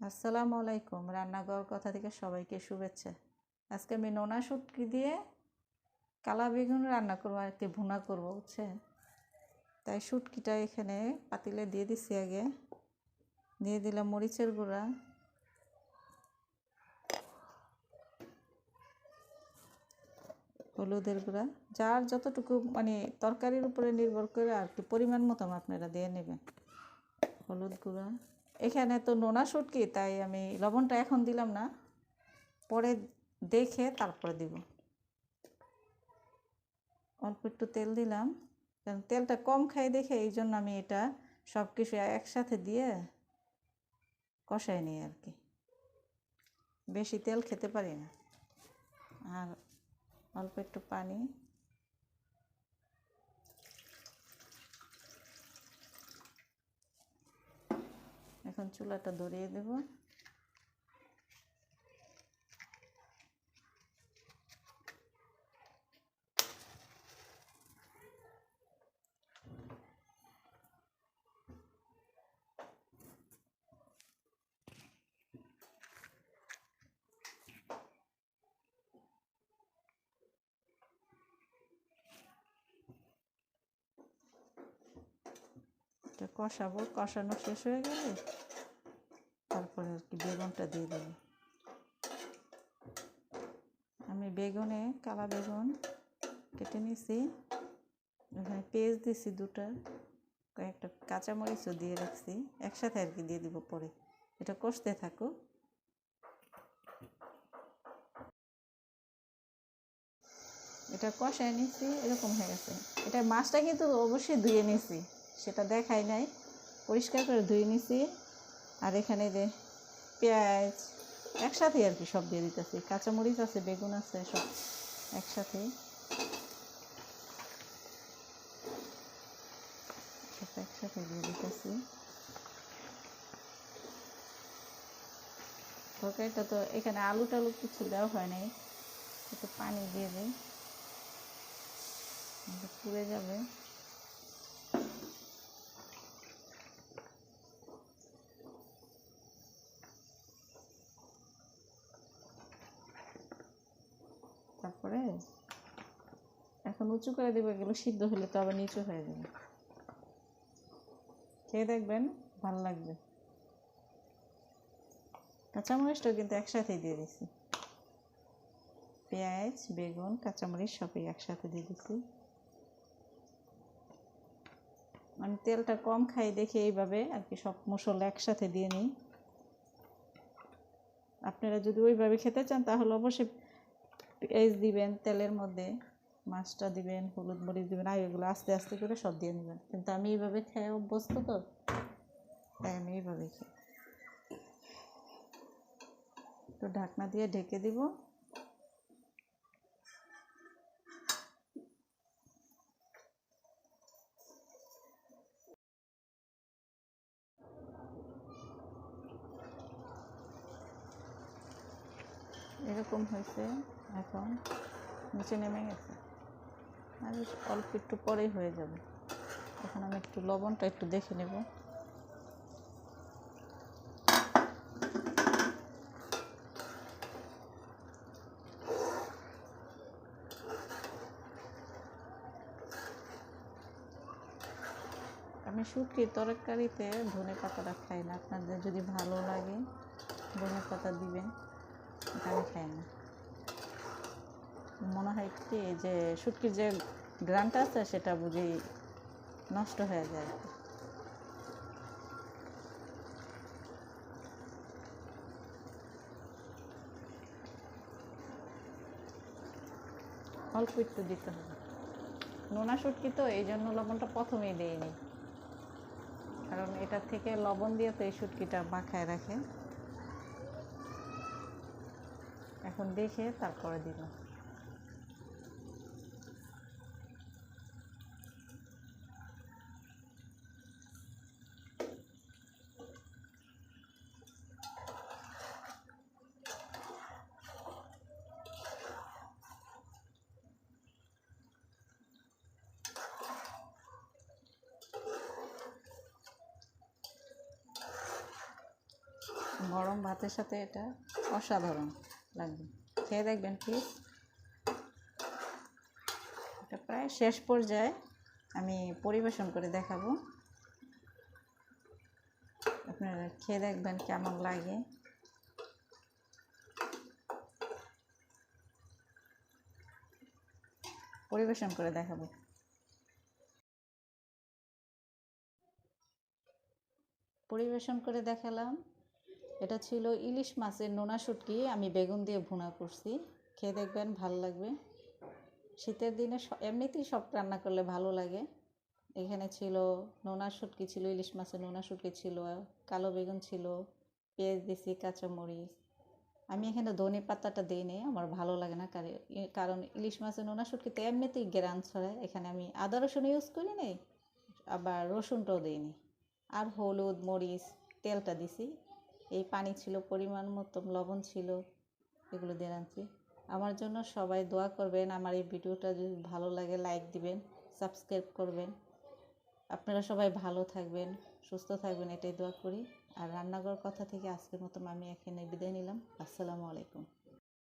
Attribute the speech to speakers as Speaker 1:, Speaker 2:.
Speaker 1: আসসালামু আলাইকুম। রান্নাঘর কথা থেকে সবাইকে শুভেচ্ছা। আজকে আমি নোনা শুটকি দিয়ে কালা বেগুন রান্না করবো, আর কি ভুনা করবো, বুঝছেন? তাই শুটকিটা এখানে পাতিলে দিয়ে দিচ্ছি। আগে দিয়ে দিলাম মরিচের গুঁড়া, হলুদের গুঁড়া, যার যতটুকু মানে তরকারির উপরে নির্ভর করে আর কি পরিমাণ মতো আপনারা দিয়ে নেবেন। হলুদ গুঁড়া, এখানে তো নোনা শুটকি, তাই আমি লবণটা এখন দিলাম না, পরে দেখে তারপরে দিব। অল্প একটু তেল দিলাম, কারণ তেলটা কম খাই দেখে এই জন্য আমি এটা সব কিছু একসাথে দিয়ে কষাই নিই আর কি। বেশি তেল খেতে পারি না। আর অল্প একটু পানি, এখন চুলাটা ধরিয়ে দেব। এটা কষাবো, কষানো শেষ হয়ে গেলে তারপরে আর কি বেগুনটা দিয়ে দেব। আমি বেগুনে কালা বেগুন কেটে নিয়েছি, এখানে পেঁয়াজ দিছি দুটা, কয়েকটা কাঁচামরিচও দিয়ে রাখছি, একসাথে আর কি দিয়ে দিব পরে। এটা কষতে থাকুক। এটা কষায় নিছি, এরকম হয়ে গেছে। এটা মাছটা কিন্তু অবশ্যই ধুয়ে নিছি, সেটা দেখাই নাই, পরিষ্কার করে ধুয়ে নিছি। আর এখানে যে পেঁয়াজ একসাথে আর কি সব দিয়ে দিতেছি, কাঁচামরিচ আছে, বেগুন আছে, সব একসাথে একসাথে দিয়ে দিতেছি। তরকারিটা তো এখানে আলু টালু কিছু দেওয়া হয় নাই, একটু পানি দিয়ে দিই, পুড়ে যাবে। তারপরে এখন উঁচু করে দেবো, এগুলো সিদ্ধ হলে তো আবার নিচু হয়ে যাবে। খেয়ে দেখবেন, ভালো লাগবে। কাঁচামরিচটাও কিন্তু একসাথেই দিয়ে দিছি, পেঁয়াজ বেগুন কাঁচামরিচ সবই একসাথে দিয়ে দিছি। আমি তেলটা কম খাই দেখে এইভাবে আর কি সব মশলা একসাথে দিয়ে নিই। আপনারা যদি ওইভাবে খেতে চান তাহলে অবশ্যই পেঁয়াজ দিবেন তেলের মধ্যে, মাছটা দিবেন, হলুদ মরিচ দিবেন, আর এগুলো আস্তে আস্তে করে সব দিয়ে নেবেন। কিন্তু আমি এইভাবে খেয়ে অভ্যস্ত, তো তাই আমি এইভাবে খাই। তো ঢাকনা দিয়ে ঢেকে দিব। এরকম হয়েছে, এখন নিচে নেমে গেছে, আর অল্প একটু পরেই হয়ে যাবে। এখন আমি একটু লবণটা একটু দেখে নেব। আমি শুটকির তরকারিতে ধনে পাতাটা খাই না, আপনাদের যদি ভালো লাগে ধনে পাতা দিবেন, আমি খাই না। মনে হয় কি যে শুটকির যে গ্রানটা আছে সেটা বুঝি নষ্ট হয়ে যায়। অল্প একটু দিতে হবে, নোনা শুটকি তো এই জন্য লবণটা প্রথমেই দিইনি, কারণ এটা থেকে লবণ দিয়ে তো এই শুটকিটা মাখায় রাখে। এখন দেখে তারপরে দিলাম। গরম ভাতের সাথে এটা অসাধারণ লাগবে, খেয়ে দেখবেন প্লিজ। এটা প্রায় শেষ পর্যায়ে, আমি পরিবেশন করে দেখাবো, আপনারা খেয়ে দেখবেন কেমন লাগে। পরিবেশন করে দেখাবো। পরিবেশন করে দেখালাম। এটা ছিল ইলিশ মাছের নোনা শুটকি, আমি বেগুন দিয়ে ভুনা করছি। খেয়ে দেখবেন ভালো লাগবে। শীতের দিনে এমনিতেই সব রান্না করলে ভালো লাগে। এখানে ছিল নোনা শুটকি, ছিল ইলিশ মাছের নোনা শুটকি, ছিল কালো বেগুন, ছিল পেঁয়াজ দিছি, কাঁচামরিচ। আমি এখানে ধনে পাতাটা দিইনি, আমার ভালো লাগে না, কারণ ইলিশ মাছের নোনা শুটকিতে এমনিতেই গ্রান ছড়ায়। এখানে আমি আদা রসুন ইউজ করি নাই, আবার রসুনটাও দিইনি। আর হলুদ, মরিচ, তেলটা দিছি। এই পানি ছিল পরিমাণ মতো, লবণ ছিল, এগুলো দিয়ে রাঁধছি। আমার জন্য সবাই দোয়া করবেন। আমার এই ভিডিওটা যদি ভালো লাগে লাইক দিবেন, সাবস্ক্রাইব করবেন। আপনারা সবাই ভালো থাকবেন, সুস্থ থাকবেন, এটাই দোয়া করি। আর রান্নাঘর কথা থেকে আজকের মতো আমি এখানে বিদায় নিলাম। আসসালামু আলাইকুম।